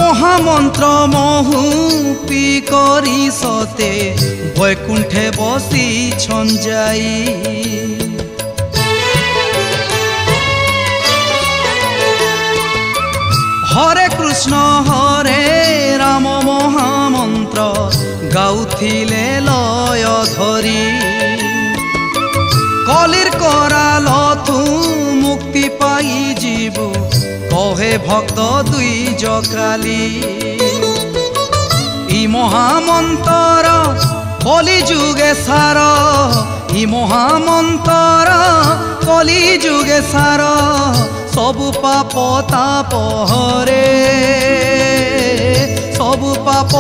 মহামন্ত্র মহুপি করি সতে বৈকুণ্ঠে বসি ছঞ্জাই। হরে কৃষ্ণ হরে রাম মহামন্ত্র গাউথিলে লয় ধরি। কলির কৰাল তু মুক্তি পাই জীব কহে ভক্ত দুই জকালি। ই মহামন্ত্র কলি যুগে সার, ই মহামন্ত্র কলি যুগে সার। সবু পাপ তাপ হরে, সবু পাপ